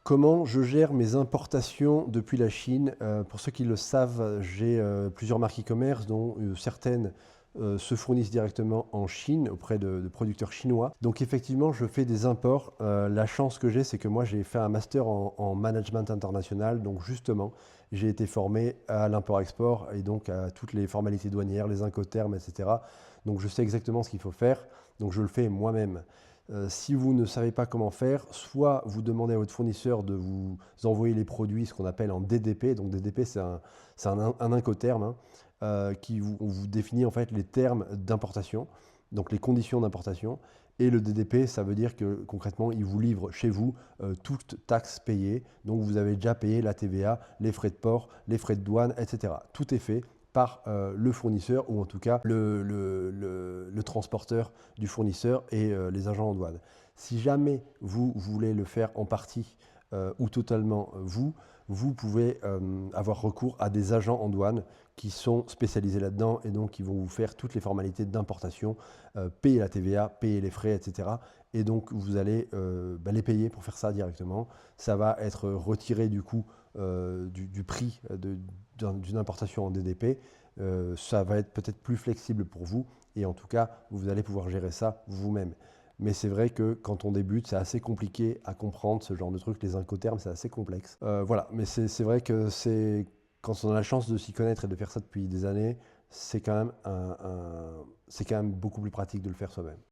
Comment je gère mes importations depuis la Chine? Pour ceux qui le savent, j'ai plusieurs marques e-commerce dont certaines se fournissent directement en Chine auprès de producteurs chinois. Donc effectivement, je fais des imports. La chance que j'ai, c'est que moi, j'ai fait un master en management international. Donc justement, j'ai été formé à l'import-export et donc à toutes les formalités douanières, les incoterms, etc. Donc je sais exactement ce qu'il faut faire. Donc je le fais moi-même. Si vous ne savez pas comment faire, soit vous demandez à votre fournisseur de vous envoyer les produits, ce qu'on appelle en DDP. Donc DDP, c'est un incoterm, hein, on vous définit en fait les termes d'importation, donc les conditions d'importation. Et le DDP, ça veut dire que concrètement, il vous livre chez vous toute taxe payée. Donc vous avez déjà payé la TVA, les frais de port, les frais de douane, etc. Tout est fait par le fournisseur ou en tout cas le transporteur du fournisseur et les agents en douane. Si jamais vous voulez le faire en partie ou totalement vous pouvez avoir recours à des agents en douane qui sont spécialisés là-dedans et donc qui vont vous faire toutes les formalités d'importation, payer la TVA, payer les frais, etc. Et donc vous allez les payer pour faire ça directement. Ça va être retiré du coup du prix d'une importation en DDP. Ça va être peut-être plus flexible pour vous et en tout cas, vous allez pouvoir gérer ça vous-même. Mais c'est vrai que quand on débute, c'est assez compliqué à comprendre ce genre de truc. Les incoterms, c'est assez complexe. Voilà, mais c'est vrai que quand on a la chance de s'y connaître et de faire ça depuis des années, c'est quand même beaucoup plus pratique de le faire soi-même.